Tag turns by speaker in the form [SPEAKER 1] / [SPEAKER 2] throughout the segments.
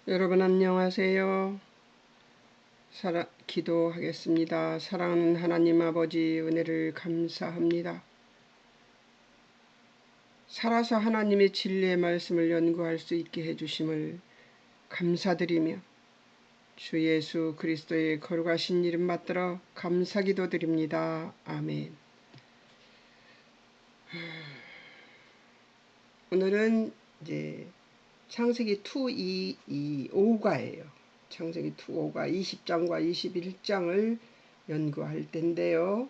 [SPEAKER 1] 여러분 안녕하세요. 기도하겠습니다. 사랑하는 하나님 아버지 은혜를 감사합니다. 살아서 하나님의 진리의 말씀을 연구할 수 있게 해주심을 감사드리며 주 예수 그리스도의 거룩하신 이름 받들어 감사기도 드립니다. 아멘. 오늘은 이제 창세기 5가예요. 창세기 5가 20장과 21장을 연구할 텐데요.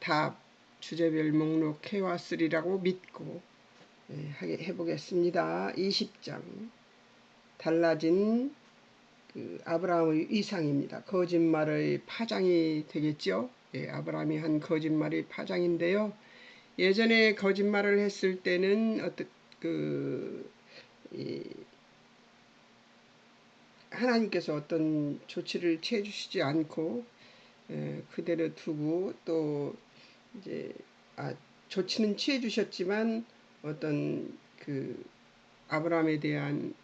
[SPEAKER 1] 다 주제별 목록 해왔으리라고 믿고 해보겠습니다. 20장 달라진 아브라함의 이상입니다. 거짓말의 파장이 되겠죠. 아브라함이 한 거짓말의 파장인데요. 예전에 거짓말을 했을 때는 하나님께서 어떤 조치를 취해 주시지 않고 그대로 두고 또 이제 조치는 취해 주셨지만 어떤 아브라함에 대한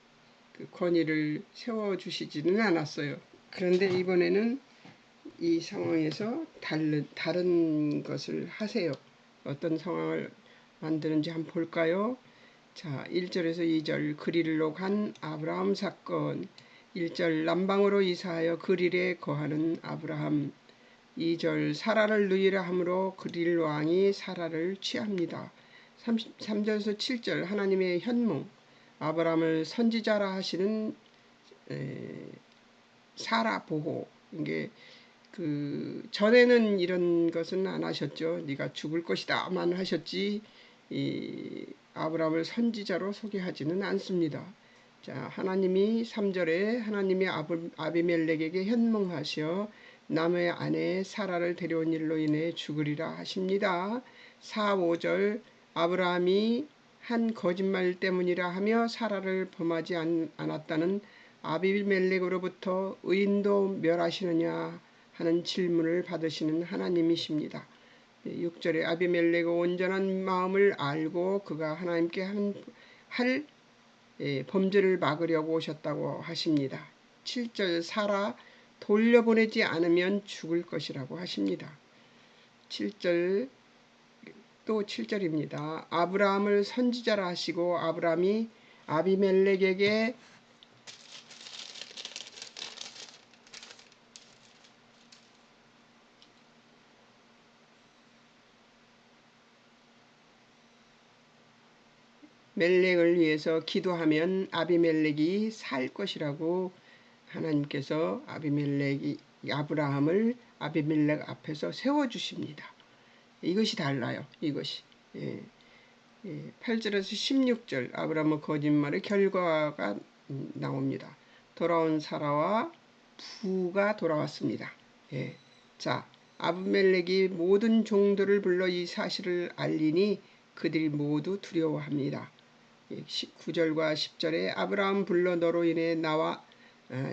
[SPEAKER 1] 권위를 세워 주시지는 않았어요. 그런데 이번에는 이 상황에서 다른 것을 하세요. 어떤 상황을 만드는지 한번 볼까요? 자, 1절에서 2절 그릴로 간 아브라함 사건. 1절 남방으로 이사하여 그릴에 거하는 아브라함. 2절 사라를 누이라 함으로 그릴 왕이 사라를 취합니다. 3절에서 7절 하나님의 현몽. 아브라함을 선지자라 하시는 사라 보호. 이게 전에는 이런 것은 안 하셨죠. 네가 죽을 것이다만 하셨지 아브라함을 선지자로 소개하지는 않습니다. 자, 하나님이 3절에 하나님이 아비멜렉에게 현몽하시어 남의 아내 사라를 데려온 일로 인해 죽으리라 하십니다. 4, 5절 아브라함이 한 거짓말 때문이라 하며 사라를 범하지 않았다는 아비멜렉으로부터 의인도 멸하시느냐 하는 질문을 받으시는 하나님이십니다. 6절에 아비멜렉의 온전한 마음을 알고 그가 하나님께 할 범죄를 막으려고 오셨다고 하십니다. 7절 사라 돌려보내지 않으면 죽을 것이라고 하십니다. 7절 또 7절입니다. 아브라함을 선지자라 하시고 아브라함이 아비멜렉에게 멜렉을 위해서 기도하면 아비멜렉이 살 것이라고 하나님께서 아브라함을 아비멜렉 앞에서 세워주십니다. 이것이 달라요. 이것이 8절에서 16절 아브라함의 거짓말의 결과가 나옵니다. 돌아온 사라와 부가 돌아왔습니다. 자, 아비멜렉이 모든 종들을 불러 이 사실을 알리니 그들이 모두 두려워합니다. 9절과 10절에 아브라함 불러 너로 인해 나와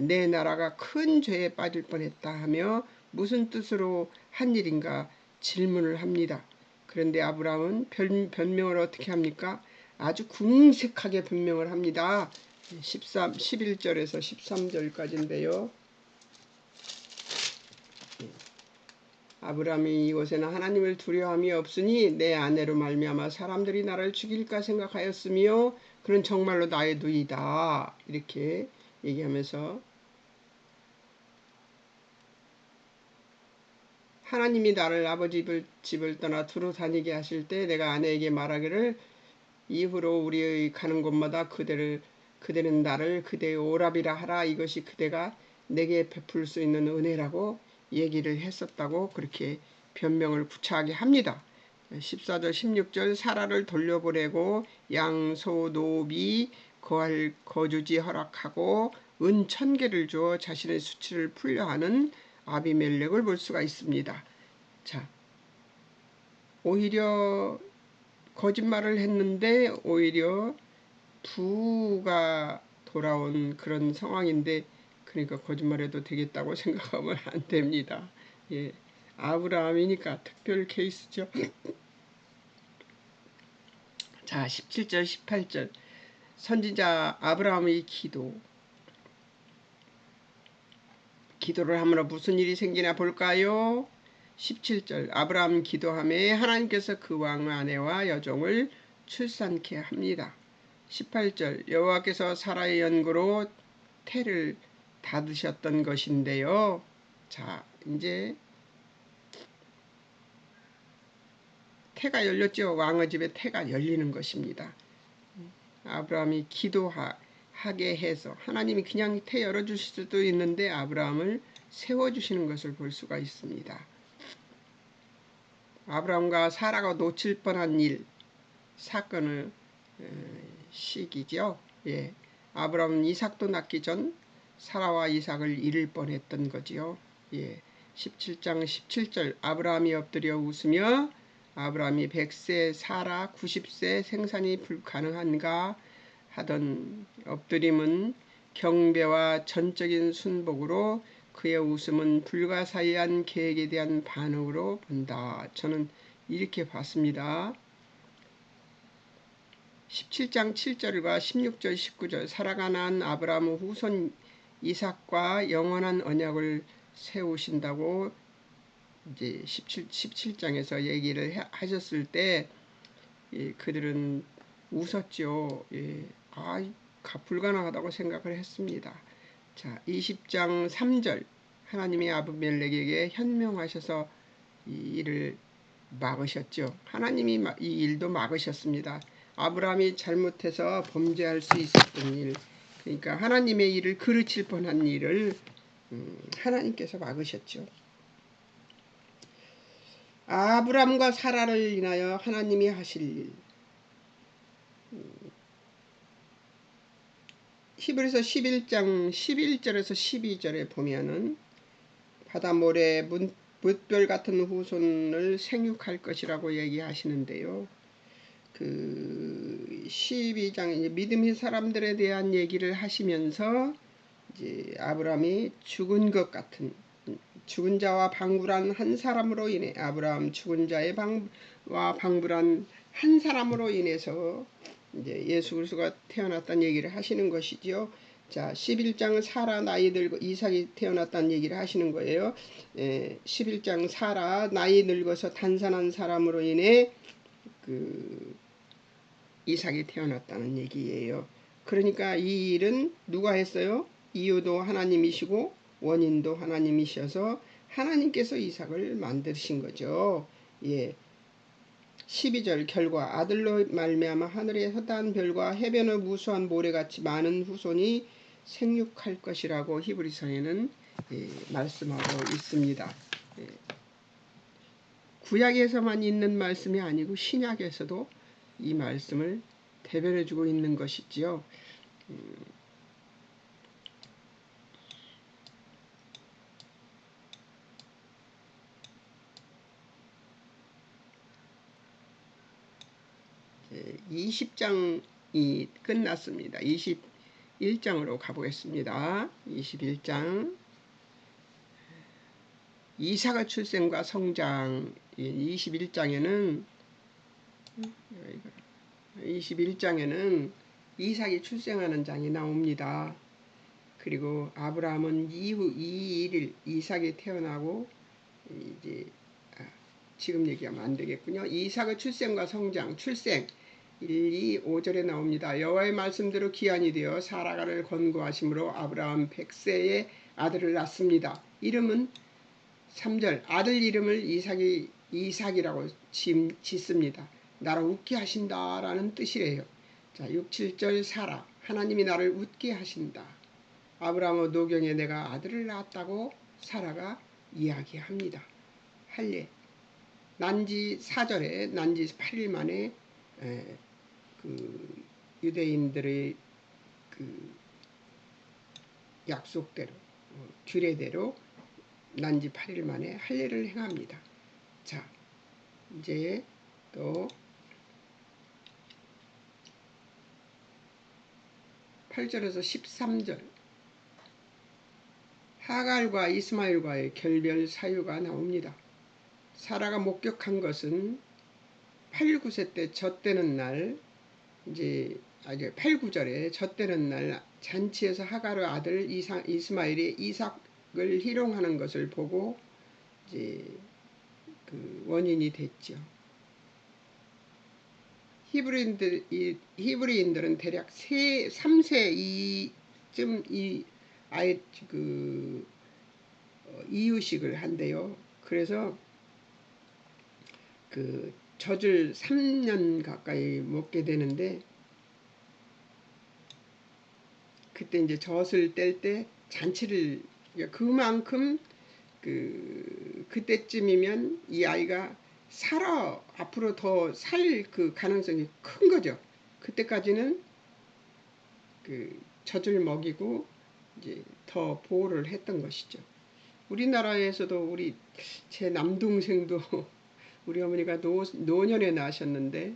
[SPEAKER 1] 내 나라가 큰 죄에 빠질 뻔했다 하며 무슨 뜻으로 한 일인가 질문을 합니다. 그런데 아브라함은 변명을 어떻게 합니까? 아주 궁색하게 변명을 합니다. 11절에서 13절까지인데요. 아브라함이 이곳에는 하나님을 두려움이 없으니 내 아내로 말미암아 사람들이 나를 죽일까 생각하였으며 그는 정말로 나의 누이다 이렇게 얘기하면서 하나님이 나를 아버지 집을 떠나 두루 다니게 하실 때 내가 아내에게 말하기를 이후로 우리의 가는 곳마다 그대는 나를 그대의 오랍이라 하라. 이것이 그대가 내게 베풀 수 있는 은혜라고 얘기를 했었다고 그렇게 변명을 구차하게 합니다. 14절 16절 사라를 돌려보내고 양소 노비 거할 거주지 허락하고 은 1000개를 주어 자신의 수치를 풀려하는 아비멜렉을 볼 수가 있습니다. 자, 오히려 거짓말을 했는데 오히려 부가 돌아온 그런 상황인데 그러니까 거짓말해도 되겠다고 생각하면 안 됩니다. 아브라함이니까 특별 케이스죠. 자, 17절 18절 선지자 아브라함의 기도. 기도를 함으로 무슨 일이 생기나 볼까요? 17절 아브라함 기도함에 하나님께서 그 왕의 아내와 여종을 출산케 합니다. 18절 여호와께서 사라의 연고로 태를 닫으셨던 것인데요. 자, 이제 태가 열렸죠. 왕의 집에 태가 열리는 것입니다. 아브라함이 기도하게 해서 하나님이 그냥 태 열어주실 수도 있는데 아브라함을 세워주시는 것을 볼 수가 있습니다. 아브라함과 사라가 놓칠 뻔한 일, 사건을 시기죠. 예. 아브라함은 이삭도 낳기 전 사라와 이삭을 잃을 뻔했던 거지요. 예. 17장 17절 아브라함이 엎드려 웃으며 아브라함이 100세 사라 90세 생산이 불가능한가 하던 엎드림은 경배와 전적인 순복으로 그의 웃음은 불가사의한 계획에 대한 반응으로 본다. 저는 이렇게 봤습니다. 17장 7절과 16절 19절 사라가 낳은 아브라함의 후손 이삭과 영원한 언약을 세우신다고 이제 17장에서 얘기를 하셨을 때 그들은 웃었죠. 불가능하다고 생각을 했습니다. 자, 20장 3절 하나님이 아브멜렉에게 현명하셔서 이 일을 막으셨죠. 하나님이 이 일도 막으셨습니다. 아브라함이 잘못해서 범죄할 수 있었던 일, 그러니까 하나님의 일을 그르칠 뻔한 일을 하나님께서 막으셨죠. 아브라함과 사라를 인하여 하나님이 하실 일, 히브리서 11장 11절에서 12절에 보면은 바다 모래 뭇별 같은 후손을 생육할 것이라고 얘기하시는데요. 그 12장 이제 믿음의 사람들에 대한 얘기를 하시면서 이제 아브라함이 죽은 것 같은 죽은 자와 방불한 한 사람으로 인해 아브라함 죽은 자의 방불한 한 사람으로 인해서 이제 예수 그리스도가 태어났다는 얘기를 하시는 것이죠. 자, 11장 사라 나이 들고 이삭이 태어났다는 얘기를 하시는 거예요. 11장 사라 나이 늙어서 단산한 사람으로 인해 그 이삭이 태어났다는 얘기예요. 그러니까 이 일은 누가 했어요? 이유도 하나님이시고 원인도 하나님이셔서 하나님께서 이삭을 만드신 거죠. 예. 12절 결과 아들로 말미암아 하늘의 허다한 별과 해변의 무수한 모래같이 많은 후손이 생육할 것이라고 히브리서에는 말씀하고 있습니다. 구약에서만 있는 말씀이 아니고 신약에서도 이 말씀을 대변해주고 있는 것이지요. 예, 20장이 끝났습니다. 21장으로 가보겠습니다. 21장 이삭의 출생과 성장 21장에는 이삭이 출생하는 장이 나옵니다. 그리고 아브라함은 이후 이 일일 이삭이 태어나고 이제 지금 얘기하면 안 되겠군요. 이삭의 출생과 성장, 출생 1, 2, 5절에 나옵니다. 여호와의 말씀대로 기한이 되어 사라가를 권고하심으로 아브라함 100세에 아들을 낳습니다. 이름은 3절 아들 이름을 이삭이라고 짓습니다. 나를 웃게 하신다라는 뜻이래요. 자, 6, 7절 사라 하나님이 나를 웃게 하신다. 아브라함의 노경에 내가 아들을 낳았다고 사라가 이야기합니다. 할례 난지 4절에 난지 8일 만에 그 유대인들의 그 약속대로 규례대로 난지 8일 만에 할례를 행합니다. 자, 이제 또 8절에서 13절 하갈과 이스마엘과의 결별 사유가 나옵니다. 사라가 목격한 것은 8, 9세 때 젖되는 날 이제 8, 9절에 젖되는 날 잔치에서 하갈의 아들 이스마엘이 이삭 희롱하는 것을 보고 이제 그 원인이 됐죠. 히브리인들은 대략 3세 이쯤 아예 그 이유식을 한대요. 그래서 그 젖을 3년 가까이 먹게 되는데, 그때 이제 젖을 뗄 때 잔치를, 그만큼 그때쯤이면 이 아이가 앞으로 더 살 그 가능성이 큰 거죠. 그때까지는 그 젖을 먹이고 이제 더 보호를 했던 것이죠. 우리나라에서도 제 남동생도 우리 어머니가 노년에 나셨는데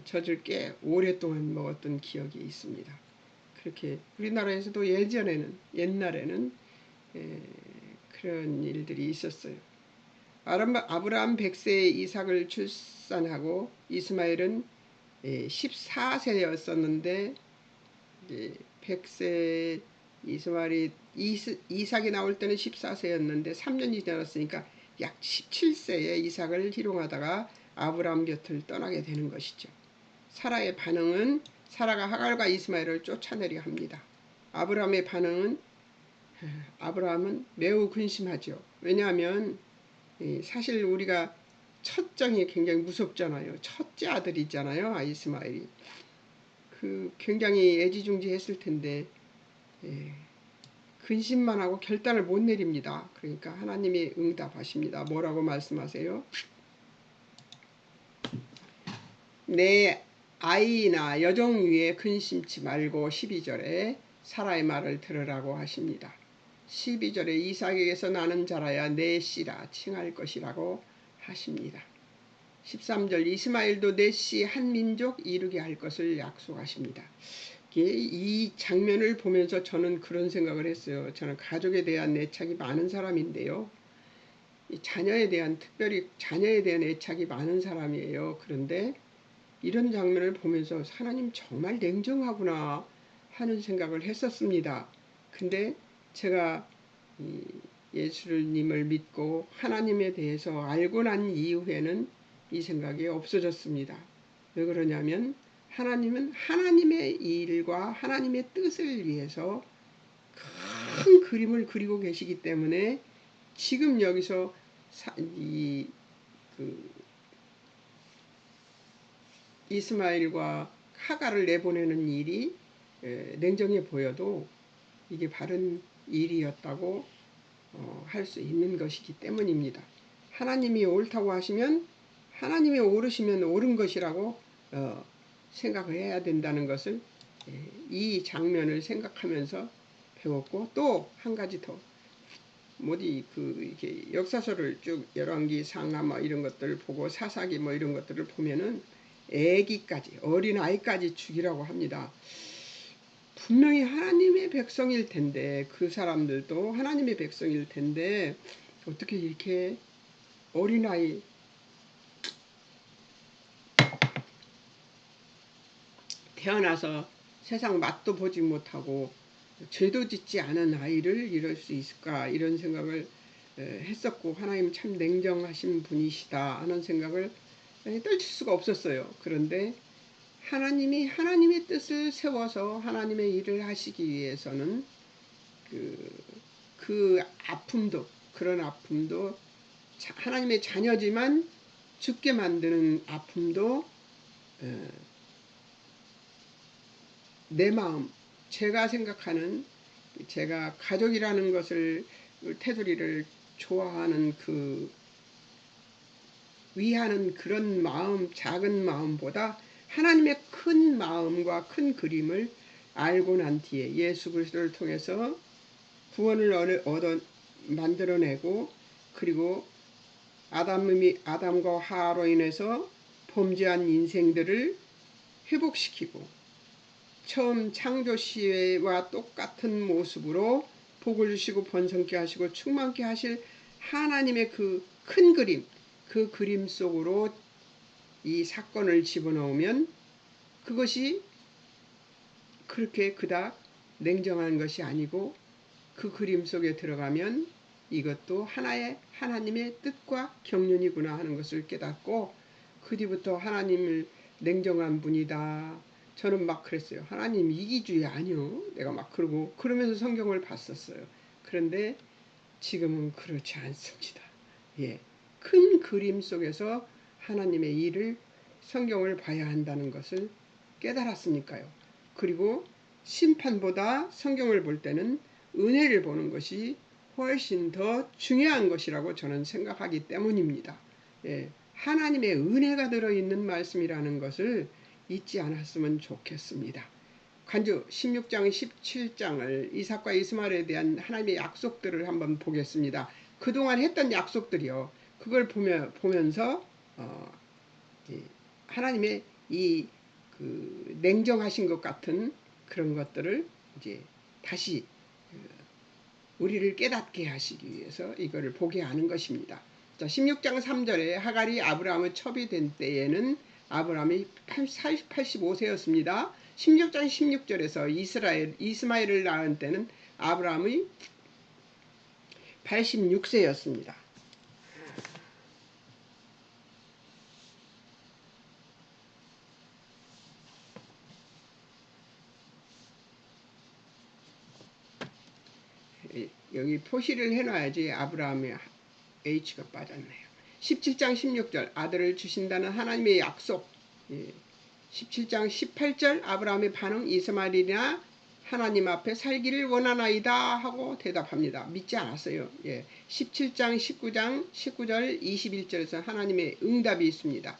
[SPEAKER 1] 젖을 꽤 오랫동안 먹었던 기억이 있습니다. 그렇게 우리나라에서도 옛날에는 그런 일들이 있었어요. 아브라함 100세에 이삭을 출산하고 이스마엘은 14세였었는데 100세 이삭이 나올 때는 14세였는데 3년이 지났으니까 약 17세에 이삭을 희롱하다가 아브라함 곁을 떠나게 되는 것이죠. 사라의 반응은 사라가 하갈과 이스마엘을 쫓아내려 합니다. 아브라함은 매우 근심하죠. 왜냐하면 사실 우리가 첫정이 굉장히 무섭잖아요. 첫째 아들이잖아요. 이스마엘이. 굉장히 애지중지했을 텐데 근심만 하고 결단을 못 내립니다. 그러니까 하나님이 응답하십니다. 뭐라고 말씀하세요? 내 아이나 여종 위에 근심치 말고 12절에 사라의 말을 들으라고 하십니다. 12절에 이삭에게서 나는 자라야 내 씨라 칭할 것이라고 하십니다. 13절 이스마엘도 내 씨 한 민족 이루게 할 것을 약속하십니다. 이 장면을 보면서 저는 그런 생각을 했어요. 저는 가족에 대한 애착이 많은 사람인데요. 특별히 자녀에 대한 애착이 많은 사람이에요. 그런데 이런 장면을 보면서 하나님 정말 냉정하구나 하는 생각을 했었습니다. 근데 제가 예수님을 믿고 하나님에 대해서 알고 난 이후에는 이 생각이 없어졌습니다. 왜 그러냐면 하나님은 하나님의 일과 하나님의 뜻을 위해서 큰 그림을 그리고 계시기 때문에 지금 여기서 이스마엘과 하갈을 내보내는 일이 냉정해 보여도 이게 바른 일이었다고 할 수 있는 것이기 때문입니다. 하나님이 옳다고 하시면 하나님이 옳으시면 옳은 것이라고 생각을 해야 된다는 것을 이 장면을 생각하면서 배웠고, 또 한 가지 더 이렇게 역사서를 쭉 열왕기 상하 이런 것들을 보고 사사기 이런 것들을 보면은 어린 아이까지 죽이라고 합니다. 분명히 하나님의 백성일 텐데, 그 사람들도 하나님의 백성일 텐데 어떻게 이렇게 어린아이, 태어나서 세상 맛도 보지 못하고 죄도 짓지 않은 아이를 이럴 수 있을까, 이런 생각을 했었고, 하나님 참 냉정하신 분이시다 하는 생각을 떨칠 수가 없었어요. 그런데 하나님이 하나님의 뜻을 세워서 하나님의 일을 하시기 위해서는 그런 아픔도 하나님의 자녀지만 죽게 만드는 아픔도 내 마음, 제가 생각하는, 제가 가족이라는 것을, 테두리를 좋아하는 위하는 그런 마음, 작은 마음보다 하나님의 큰 마음과 큰 그림을 알고 난 뒤에 예수 그리스도를 통해서 구원을 만들어내고, 그리고 아담과 하와로 인해서 범죄한 인생들을 회복시키고 처음 창조 시와 똑같은 모습으로 복을 주시고 번성케 하시고 충만케 하실 하나님의 그 큰 그림, 그 그림 속으로 이 사건을 집어넣으면 그것이 그렇게 그닥 냉정한 것이 아니고 그 그림 속에 들어가면 이것도 하나님의 뜻과 경륜이구나 하는 것을 깨닫고, 그 뒤부터 하나님을 냉정한 분이다. 저는 막 그랬어요. 하나님 이기주의 아니요. 내가 막 그러면서 성경을 봤었어요. 그런데 지금은 그렇지 않습니다. 예. 큰 그림 속에서 하나님의 일을, 성경을 봐야 한다는 것을 깨달았으니까요. 그리고 심판보다 성경을 볼 때는 은혜를 보는 것이 훨씬 더 중요한 것이라고 저는 생각하기 때문입니다. 예. 하나님의 은혜가 들어있는 말씀이라는 것을 잊지 않았으면 좋겠습니다. 간주 16장 17장을 이삭과 이스마엘에 대한 하나님의 약속들을 한번 보겠습니다. 그동안 했던 약속들이요. 그걸 보면서 하나님의 그 냉정하신 것 같은 그런 것들을 이제 다시 우리를 깨닫게 하시기 위해서 이거를 보게 하는 것입니다. 자, 16장 3절에 하갈이 아브라함의 첩이 된 때에는 아브라함이 85세였습니다. 16장 16절에서 이스마엘을 낳은 때는 아브라함이 86세였습니다. 여기 표시를 해놔야지 아브라함의 H가 빠졌네요. 17장 16절 아들을 주신다는 하나님의 약속. 17장 18절 아브라함의 반응, 이스마엘이나 하나님 앞에 살기를 원하나이다 하고 대답합니다. 믿지 않았어요. 17장 19절 21절에서 하나님의 응답이 있습니다.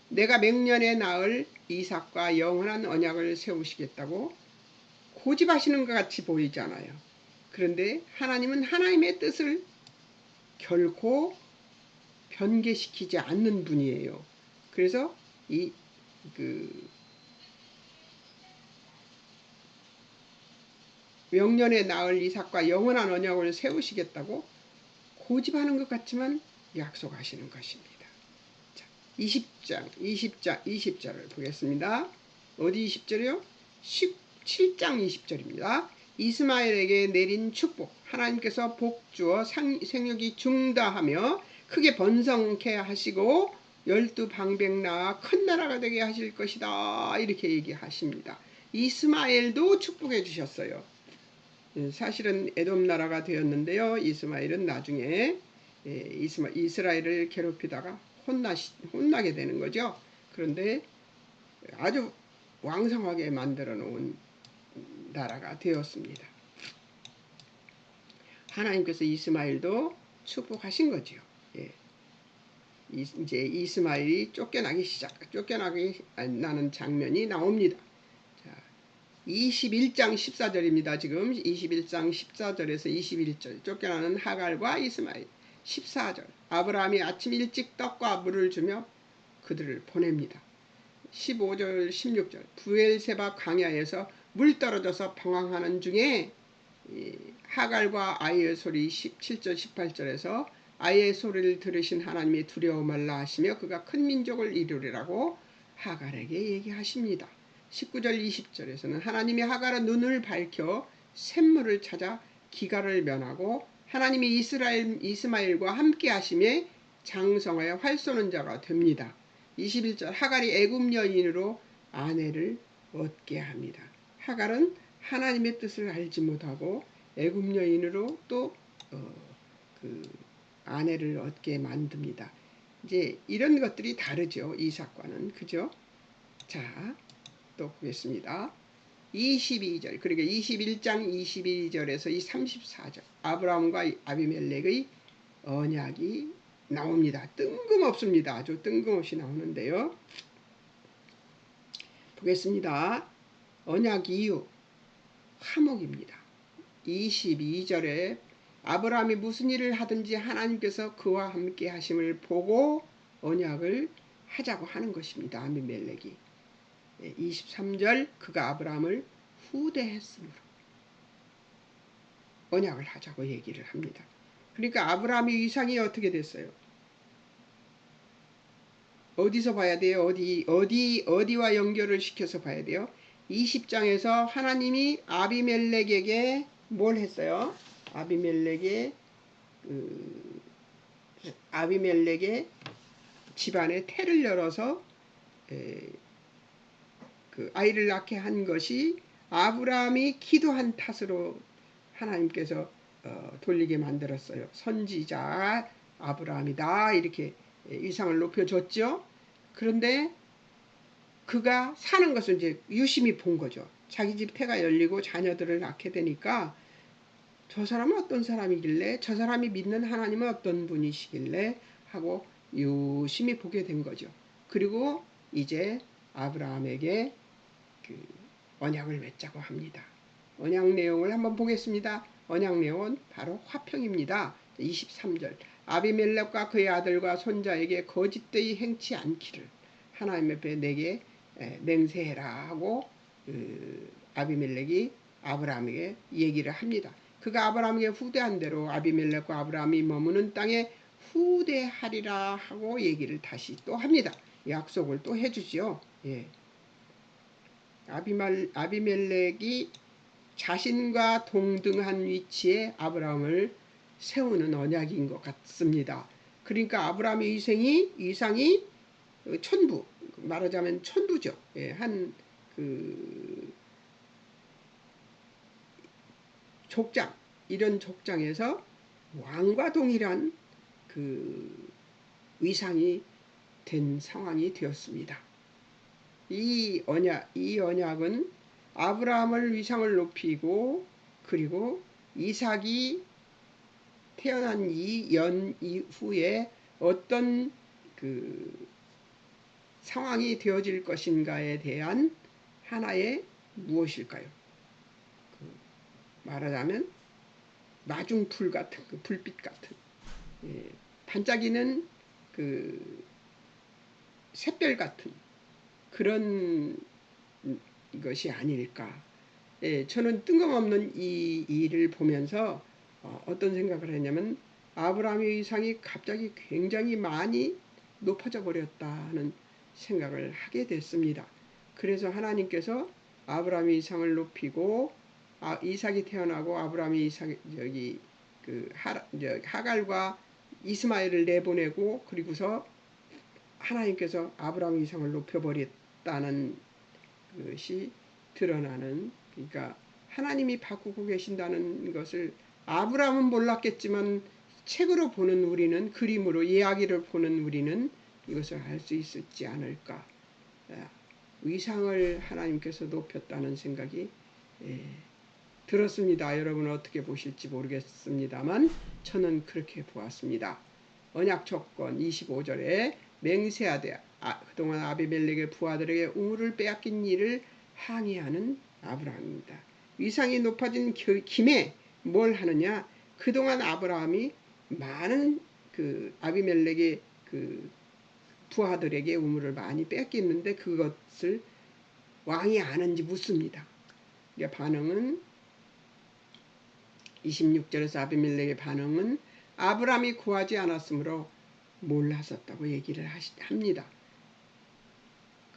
[SPEAKER 1] 내가 맹년에 낳을 이삭과 영원한 언약을 세우시겠다고 고집하시는 것 같이 보이잖아요. 그런데 하나님은 하나님의 뜻을 결코 변개시키지 않는 분이에요. 그래서 명년에 낳을 이삭과 영원한 언약을 세우시겠다고 고집하는 것 같지만 약속하시는 것입니다. 자, 20절을 보겠습니다. 어디 20절이요? 17장 20절입니다. 이스마엘에게 내린 축복, 하나님께서 복 주어 생육이 중다하며 크게 번성케 하시고 12방백 낳아 큰 나라가 되게 하실 것이다, 이렇게 얘기하십니다. 이스마엘도 축복해 주셨어요. 사실은 에돔 나라가 되었는데요. 이스마엘은 나중에 이스라엘을 괴롭히다가 혼나게 되는 거죠. 그런데 아주 왕성하게 만들어 놓은 나라가 되었습니다. 하나님께서 이스마엘도 축복하신 거죠. 이제 이스마엘이 쫓겨나기 나는 장면이 나옵니다. 자, 21장 14절입니다. 지금 21장 14절에서 21절 쫓겨나는 하갈과 이스마엘. 14절 아브라함이 아침 일찍 떡과 물을 주며 그들을 보냅니다. 15절 16절 부엘세바 광야에서 물 떨어져서 방황하는 중에 하갈과 아이의 소리. 17절 18절에서 아이의 소리를 들으신 하나님이 두려워 말라 하시며 그가 큰 민족을 이루리라고 하갈에게 얘기하십니다. 19절 20절에서는 하나님이 하갈의 눈을 밝혀 샘물을 찾아 기갈을 면하고 하나님이 이스마엘과 함께 하심에 장성하여 활 쏘는 자가 됩니다. 21절 하갈이 애굽 여인으로 아내를 얻게 합니다. 하갈은 하나님의 뜻을 알지 못하고 애굽 여인으로 또 아내를 얻게 만듭니다. 이제 이런 것들이 다르죠. 이삭과는. 그죠? 자, 또 보겠습니다. 22절 그러니까 21장 22절에서 이 34절 아브라함과 아비멜렉의 언약이 나옵니다. 뜬금없습니다. 아주 뜬금없이 나오는데요. 보겠습니다. 언약 이유 화목입니다. 22절에 아브라함이 무슨 일을 하든지 하나님께서 그와 함께 하심을 보고 언약을 하자고 하는 것입니다. 아비멜렉이. 23절 그가 아브라함을 후대했으므로 언약을 하자고 얘기를 합니다. 그러니까 아브라함의 위상이 어떻게 됐어요? 어디서 봐야 돼요? 어디와 연결을 시켜서 봐야 돼요? 20장에서 하나님이 아비멜렉에게 뭘 했어요? 아비멜렉의 아비멜렉의 집안에 태를 열어서 그 아이를 낳게 한 것이 아브라함이 기도한 탓으로 하나님께서 돌리게 만들었어요. 선지자 아브라함이다 이렇게 위상을 높여줬죠. 그런데 그가 사는 것을 이제 유심히 본 거죠. 자기 집 태가 열리고 자녀들을 낳게 되니까 저 사람은 어떤 사람이길래, 저 사람이 믿는 하나님은 어떤 분이시길래 하고 유심히 보게 된 거죠. 그리고 이제 아브라함에게 그 언약을 맺자고 합니다. 언약 내용을 한번 보겠습니다. 언약 내용은 바로 화평입니다. 23절 아비멜렉과 그의 아들과 손자에게 거짓되이 행치 않기를 하나님 앞에 내게 맹세해라 하고 아비멜렉이 아브라함에게 얘기를 합니다. 그가 아브라함에게 후대한 대로 아비멜렉과 아브라함이 머무는 땅에 후대하리라 하고 얘기를 다시 또 합니다. 약속을 또 해주지요. 예. 아비멜렉이 자신과 동등한 위치에 아브라함을 세우는 언약인 것 같습니다. 그러니까 아브라함의 이상이 천부, 말하자면 천부죠. 예, 한 그 족장, 이런 족장에서 왕과 동일한 그 위상이 된 상황이 되었습니다. 이 언약은 아브라함을 위상을 높이고 그리고 이삭이 태어난 2년 이후에 어떤 그 상황이 되어질 것인가에 대한 하나의 무엇일까요? 말하자면 마중풀 같은 그 불빛 같은 반짝이는 그 샛별 같은 그런 것이 아닐까. 저는 뜬금없는 이 일을 보면서 어떤 생각을 했냐면 아브라함의 위상이 갑자기 굉장히 많이 높아져 버렸다는 생각을 하게 됐습니다. 그래서 하나님께서 아브라함의 위상을 높이고 이삭이 태어나고 아브라함이 하갈과 이스마엘을 내보내고 그리고서 하나님께서 아브라함의 위상을 높여버렸다는 것이 드러나는, 그러니까 하나님이 바꾸고 계신다는 것을 아브라함은 몰랐겠지만 책으로 보는 우리는, 그림으로 이야기를 보는 우리는 이것을 알 수 있었지 않을까. 위상을 하나님께서 높였다는 생각이 들었습니다. 여러분은 어떻게 보실지 모르겠습니다만 저는 그렇게 보았습니다. 언약 조건 25절에 맹세하되 그동안 아비멜렉의 부하들에게 우물을 빼앗긴 일을 항의하는 아브라함입니다. 위상이 높아진 김에 뭘 하느냐? 그동안 아브라함이 많은 그 아비멜렉의 그 부하들에게 우물을 많이 뺏겼는데 그것을 왕이 아는지 묻습니다. 반응은 26절에서 아비멜렉의 반응은 아브라함이 구하지 않았으므로 몰랐었다고 얘기를 합니다.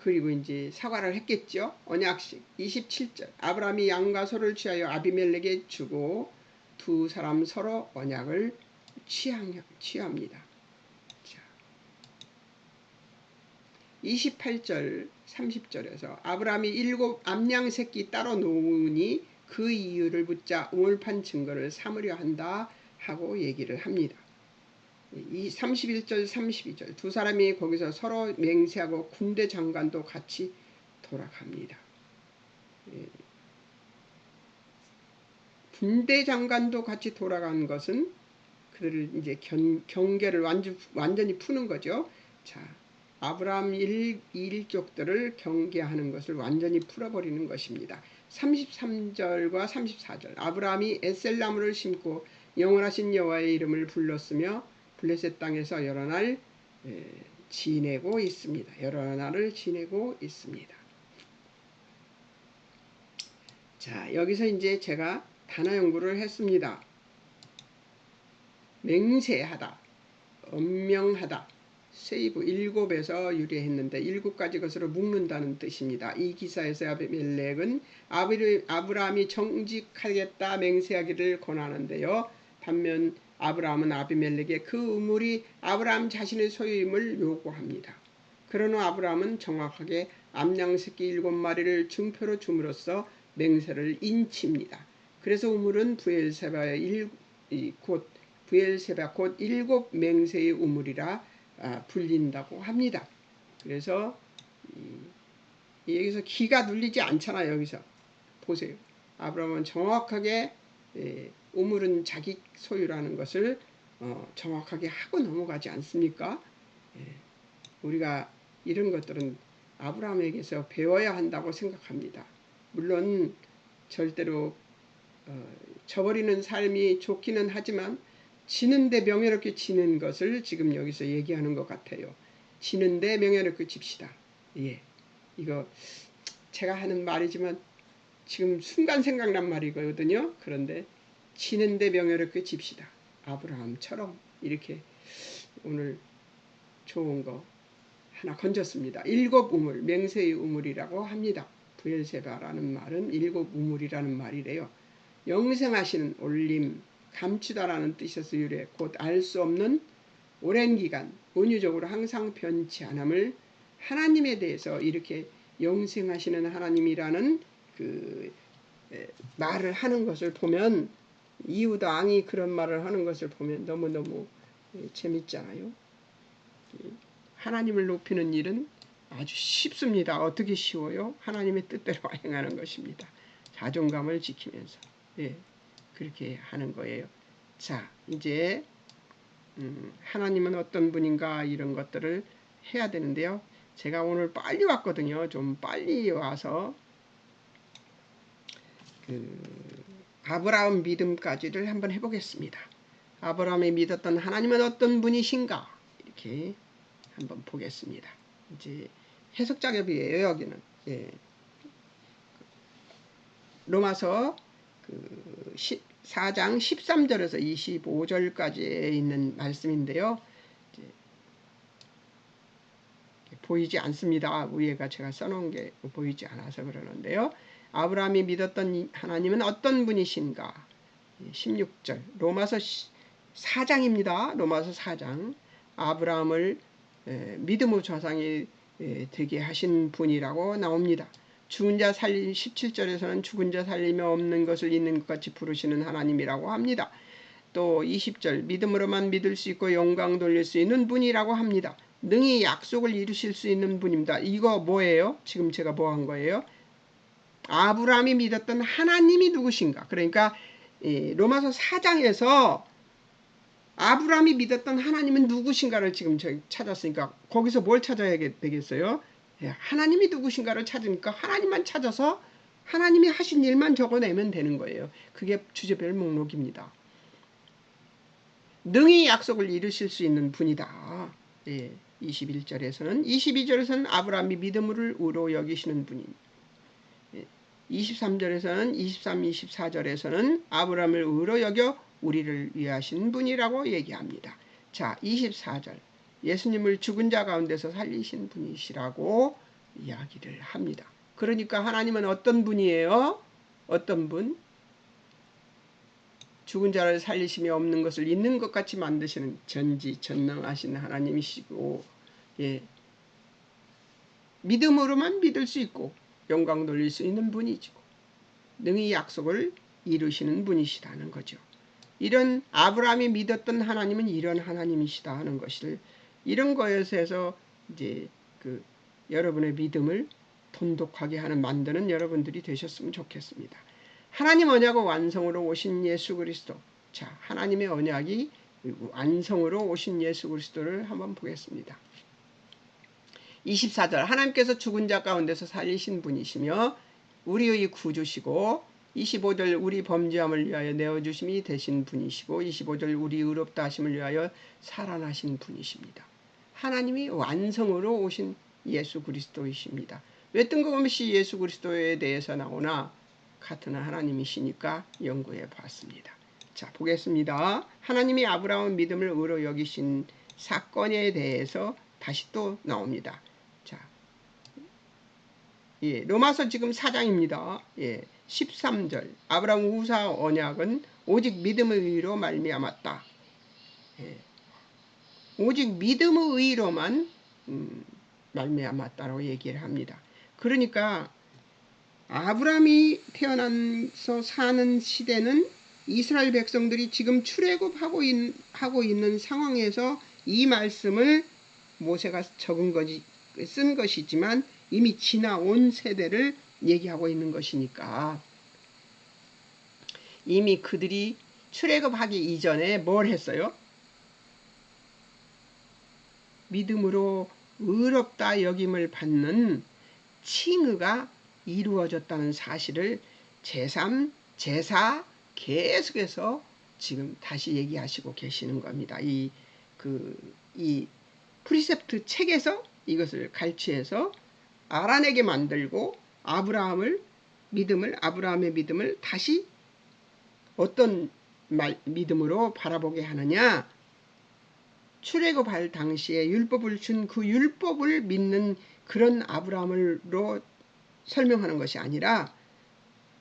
[SPEAKER 1] 그리고 이제 사과를 했겠죠. 언약식 27절 아브라함이 양과 소를 취하여 아비멜렉에 주고 두 사람 서로 언약을 취합니다. 자, 28절 30절에서 아브라함이 7 암양 새끼 따로 놓으니 그 이유를 묻자 우물판 증거를 삼으려 한다 하고 얘기를 합니다. 이 31절 32절 두 사람이 거기서 서로 맹세하고 군대 장관도 같이 돌아갑니다. 군대 장관도 같이 돌아간 것은 그들을 이제 경계를 완전히 푸는 거죠. 자, 아브라함 일족들을 경계하는 것을 완전히 풀어버리는 것입니다. 33절과 34절 아브라함이 에셀나무를 심고 영원하신 여호와의 이름을 불렀으며 블레셋 땅에서 여러 날 지내고 있습니다. 여러 날을 지내고 있습니다. 자, 여기서 이제 제가 단어 연구를 했습니다. 맹세하다, 엄명하다, 세이브 일곱에서 유래했는데 일곱 가지 것으로 묶는다는 뜻입니다. 이 기사에서 아비멜렉은 아브라함이 정직하겠다 맹세하기를 권하는데요. 반면 아브라함은 아비멜렉의 그 우물이 아브라함 자신의 소유임을 요구합니다. 그러나 아브라함은 정확하게 암양 새끼 7마리를 증표로 줌으로써 맹세를 인칩니다. 그래서 우물은 부엘세바 곧 일곱 맹세의 우물이라 불린다고 합니다. 그래서 여기서 기가 눌리지 않잖아요. 여기서 보세요. 아브라함은 정확하게 우물은 자기 소유라는 것을 정확하게 하고 넘어가지 않습니까? 우리가 이런 것들은 아브라함에게서 배워야 한다고 생각합니다. 물론 절대로 저버리는 삶이 좋기는 하지만 지는데 명예롭게 지는 것을 지금 여기서 얘기하는 것 같아요. 지는데 명예롭게 집시다. 예, 이거 제가 하는 말이지만 지금 순간 생각난 말이거든요. 그런데 지는데 명예롭게 집시다. 아브라함처럼 이렇게 오늘 좋은 거 하나 건졌습니다. 일곱 우물, 맹세의 우물이라고 합니다. 부엘세바라는 말은 일곱 우물이라는 말이래요. 영생하시는, 올림, 감추다라는 뜻에서 유래, 곧 알 수 없는 오랜 기간 은유적으로 항상 변치 않음을 하나님에 대해서 이렇게 영생하시는 하나님이라는 그 말을 하는 것을 보면, 이후도 왕이 그런 말을 하는 것을 보면 너무너무 재밌잖아요. 하나님을 높이는 일은 아주 쉽습니다. 어떻게 쉬워요? 하나님의 뜻대로 행하는 것입니다. 자존감을 지키면서 그렇게 하는 거예요. 자, 이제 하나님은 어떤 분인가 이런 것들을 해야 되는데요. 제가 오늘 빨리 왔거든요. 좀 빨리 와서 아브라함 믿음까지를 한번 해보겠습니다. 아브라함이 믿었던 하나님은 어떤 분이신가 이렇게 한번 보겠습니다. 이제 해석 작업이에요. 여기는 로마서 4장 13절에서 25절까지에 있는 말씀인데요. 보이지 않습니다. 위에가 제가 써놓은 게 보이지 않아서 그러는데요. 아브라함이 믿었던 하나님은 어떤 분이신가? 16절 로마서 4장입니다. 로마서 4장 아브라함을 믿음의 조상이 되게 하신 분이라고 나옵니다. 죽은 자 살림 17절에서는 죽은 자 살림에 없는 것을 있는 것 같이 부르시는 하나님이라고 합니다. 또 20절 믿음으로만 믿을 수 있고 영광 돌릴 수 있는 분이라고 합니다. 능히 약속을 이루실 수 있는 분입니다. 이거 뭐예요? 지금 제가 뭐 한 거예요? 아브라함이 믿었던 하나님이 누구신가? 그러니까 로마서 4장에서 아브라함이 믿었던 하나님은 누구신가를 지금 찾았으니까 거기서 뭘 찾아야 되겠어요? 하나님이 누구신가를 찾으니까 하나님만 찾아서 하나님이 하신 일만 적어내면 되는 거예요. 그게 주제별 목록입니다. 능히 약속을 이루실 수 있는 분이다. 21절에서는 22절에서는 아브라함이 믿음을 의로 여기시는 분인 23절에서는 23, 24절에서는 아브라함을 의로 여겨 우리를 위하신 분이라고 얘기합니다. 자, 24절 예수님을 죽은 자 가운데서 살리신 분이시라고 이야기를 합니다. 그러니까 하나님은 어떤 분이에요? 어떤 분? 죽은 자를 살리심이 없는 것을 있는 것 같이 만드시는 전지전능하신 하나님이시고 믿음으로만 믿을 수 있고 영광 돌릴 수 있는 분이시고 능히 약속을 이루시는 분이시다는 거죠. 이런 아브라함이 믿었던 하나님은 이런 하나님이시다 하는 것을 이런 것에서 이제 여러분의 믿음을 돈독하게 하는 만드는 여러분들이 되셨으면 좋겠습니다. 하나님 언약의 완성으로 오신 예수 그리스도. 자, 하나님의 언약이 완성으로 오신 예수 그리스도를 한번 보겠습니다. 24절 하나님께서 죽은 자 가운데서 살리신 분이시며 우리의 구주시고 25절 우리 범죄함을 위하여 내어주심이 되신 분이시고 25절 우리 의롭다 하심을 위하여 살아나신 분이십니다. 하나님이 완성으로 오신 예수 그리스도이십니다. 왜 뜬금없이 예수 그리스도에 대해서 나오나 같은 하나님이시니까 연구해 봤습니다. 자, 보겠습니다. 하나님이 아브라함의 믿음을 의로 여기신 사건에 대해서 다시 또 나옵니다. 자, 예, 로마서 지금 4장입니다. 예, 13절 아브라함 우사 언약은 오직 믿음의 의로 말미암았다. 예, 오직 믿음의 의로만 말미암았다라고 얘기를 합니다. 그러니까 아브라함이 태어나서 사는 시대는 이스라엘 백성들이 지금 출애굽하고 있는 상황에서 이 말씀을 모세가 쓴 것이지만 이미 지나온 세대를 얘기하고 있는 것이니까 이미 그들이 출애굽하기 이전에 뭘 했어요? 믿음으로 의롭다 여김을 받는 칭의가 이루어졌다는 사실을 제3, 제4 계속해서 지금 다시 얘기하시고 계시는 겁니다. 이 프리셉트 책에서 이것을 갈취해서 알아내게 만들고 아브라함의 믿음을 다시 어떤 믿음으로 바라보게 하느냐? 출애굽할 당시에 율법을 준 그 율법을 믿는 그런 아브라함으로 설명하는 것이 아니라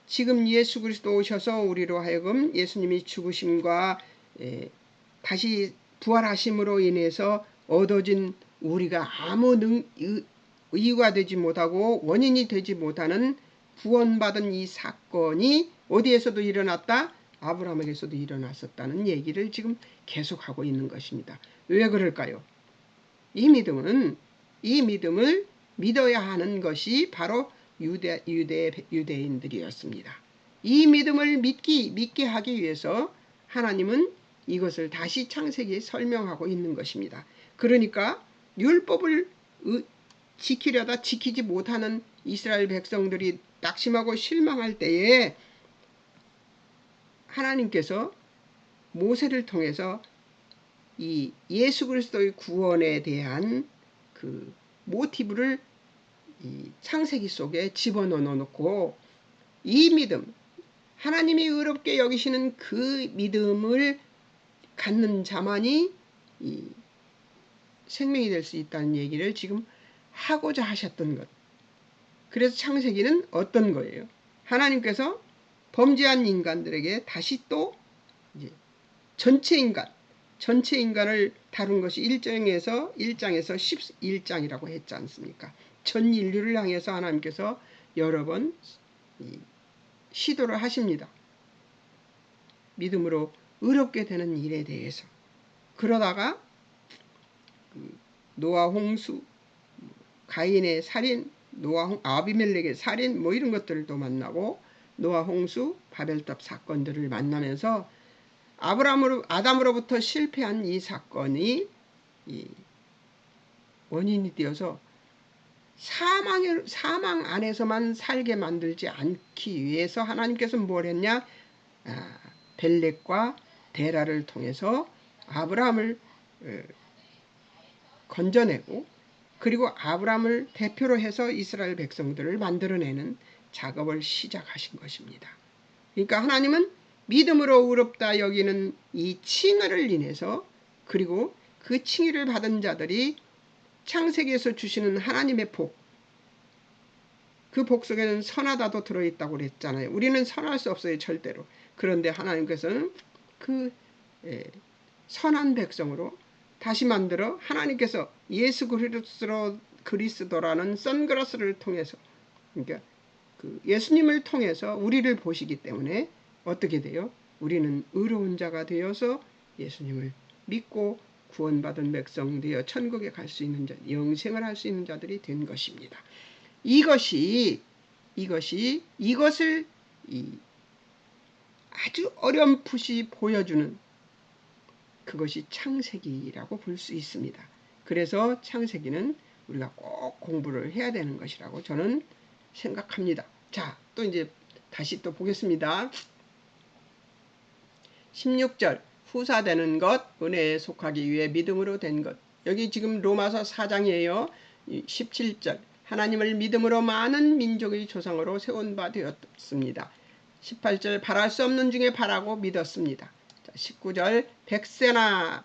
[SPEAKER 1] 지금 예수 그리스도 오셔서 우리로 하여금 예수님이 죽으심과 다시 부활하심으로 인해서 얻어진 우리가 아무 이유가 되지 못하고 원인이 되지 못하는 구원받은 이 사건이 어디에서도 일어났다? 아브라함에게서도 일어났었다는 얘기를 지금 계속하고 있는 것입니다. 왜 그럴까요? 이 믿음을 믿어야 하는 것이 바로 유대인들이었습니다. 이 믿음을 믿게 하기 위해서 하나님은 이것을 다시 창세기에 설명하고 있는 것입니다. 그러니까 율법을 지키려다 지키지 못하는 이스라엘 백성들이 낙심하고 실망할 때에 하나님께서 모세를 통해서 이 예수 그리스도의 구원에 대한 그 모티브를 이 창세기 속에 집어넣어 놓고 이 믿음, 하나님이 의롭게 여기시는 그 믿음을 갖는 자만이 이 생명이 될 수 있다는 얘기를 지금 하고자 하셨던 것. 그래서 창세기는 어떤 거예요? 하나님께서 범죄한 인간들에게 다시 또 이제 전체 인간을 다룬 것이 1장에서 11장이라고 했지 않습니까? 전 인류를 향해서 하나님께서 여러 번 시도를 하십니다. 믿음으로 의롭게 되는 일에 대해서. 그러다가 노아 홍수, 가인의 살인, 아비멜렉의 살인 뭐 이런 것들도 만나고 노아 홍수, 바벨탑 사건들을 만나면서 아담으로부터 실패한 이 사건이 원인이 되어서 사망 안에서만 살게 만들지 않기 위해서 하나님께서는 뭘 했냐? 벨렉과 데라를 통해서 아브라함을 건져내고 그리고 아브라함을 대표로 해서 이스라엘 백성들을 만들어내는 작업을 시작하신 것입니다. 그러니까 하나님은 믿음으로 의롭다 여기는 이 칭의를 인해서 그리고 그 칭의를 받은 자들이 창세기에서 주시는 하나님의 복, 그 복 속에는 선하다도 들어있다고 그랬잖아요. 우리는 선할 수 없어요, 절대로. 그런데 하나님께서는 그 선한 백성으로 다시 만들어 하나님께서 예수 그리스도라는 선글라스를 통해서, 그러니까 그 예수님을 통해서 우리를 보시기 때문에 어떻게 돼요? 우리는 의로운 자가 되어서 예수님을 믿고 구원받은 백성 되어 천국에 갈 수 있는 자, 영생을 할 수 있는 자들이 된 것입니다. 이것을 아주 어렴풋이 보여주는 그것이 창세기라고 볼 수 있습니다. 그래서 창세기는 우리가 꼭 공부를 해야 되는 것이라고 저는 생각합니다. 자, 또 이제 다시 또 보겠습니다. 16절 후사되는 것, 은혜에 속하기 위해 믿음으로 된 것. 여기 지금 로마서 4장이에요. 17절 하나님을 믿음으로 많은 민족의 조상으로 세운 바 되었습니다. 18절 바랄 수 없는 중에 바라고 믿었습니다. 자, 19절 백세나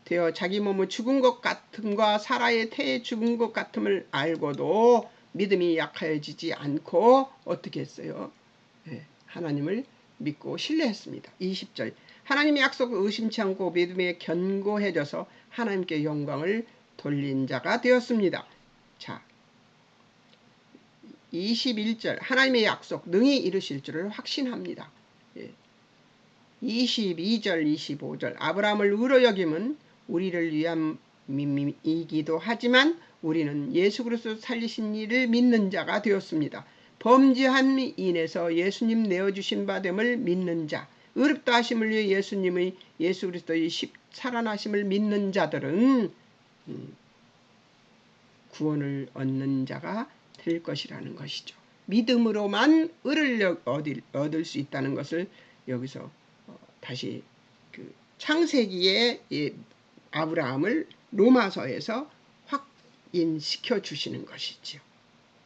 [SPEAKER 1] 되어 자기 몸의 죽은 것 같음과 사라의 태에 죽은 것 같음을 알고도 믿음이 약해지지 않고 어떻게 했어요? 하나님을 믿고 신뢰했습니다. 20절 하나님의 약속을 의심치 않고 믿음에 견고해져서 하나님께 영광을 돌린 자가 되었습니다. 자, 21절 하나님의 약속 능히 이루실 줄을 확신합니다. 22절 25절 아브라함을 의로 여김은 우리를 위함이기도 하지만 우리는 예수 그리스도 살리신 이를 믿는 자가 되었습니다. 범죄한 인에서 예수님 내어주신 바 됨을 믿는 자, 의롭다 하심을 위해 예수 그리스도의 살아나심을 믿는 자들은 구원을 얻는 자가 될 것이라는 것이죠. 믿음으로만 의를 얻을 수 있다는 것을 여기서 다시 그 창세기의 아브라함을 로마서에서 확인시켜 주시는 것이죠.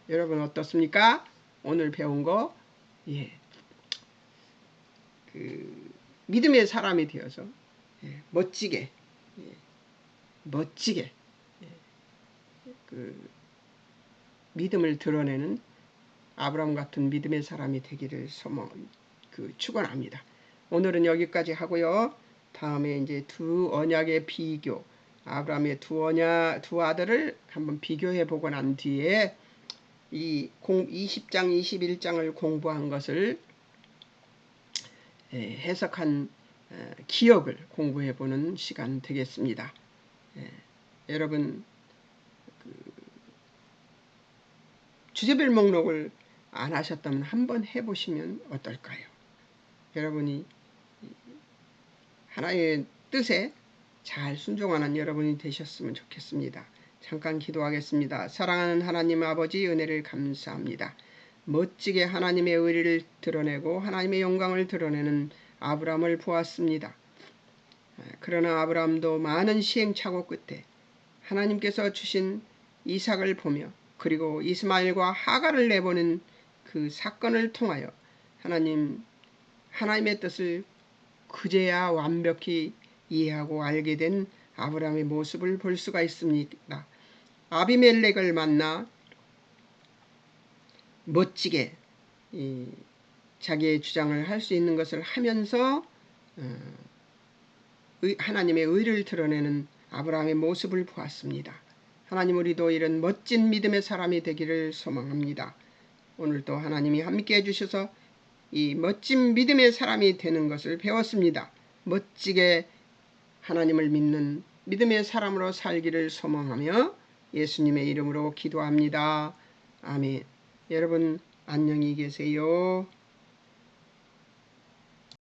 [SPEAKER 1] 여러분 어떻습니까? 오늘 배운 거 그 믿음의 사람이 되어서 멋지게 그 믿음을 드러내는 아브라함 같은 믿음의 사람이 되기를 축원합니다. 오늘은 여기까지 하고요. 다음에 이제 두 언약의 비교, 아브라함의 두 아들을 한번 비교해 보고 난 뒤에 이 20장, 21장을 공부한 것을 해석한 기억을 공부해 보는 시간 되겠습니다. 여러분 주제별 목록을 안 하셨다면 한번 해보시면 어떨까요? 여러분이 하나님의 뜻에 잘 순종하는 여러분이 되셨으면 좋겠습니다. 잠깐 기도하겠습니다. 사랑하는 하나님 아버지 은혜를 감사합니다. 멋지게 하나님의 의를 드러내고 하나님의 영광을 드러내는 아브라함을 보았습니다. 그러나 아브라함도 많은 시행착오 끝에 하나님께서 주신 이삭을 보며 그리고 이스마엘과 하갈을 내보낸 그 사건을 통하여 하나님의 뜻을 그제야 완벽히 이해하고 알게 된 아브라함의 모습을 볼 수가 있습니다. 아비멜렉을 만나 멋지게 자기의 주장을 할 수 있는 것을 하면서 하나님의 의를 드러내는 아브라함의 모습을 보았습니다. 하나님 우리도 이런 멋진 믿음의 사람이 되기를 소망합니다. 오늘도 하나님이 함께 해주셔서 이 멋진 믿음의 사람이 되는 것을 배웠습니다. 멋지게 하나님을 믿는 믿음의 사람으로 살기를 소망하며 예수님의 이름으로 기도합니다. 아멘. 여러분 안녕히 계세요.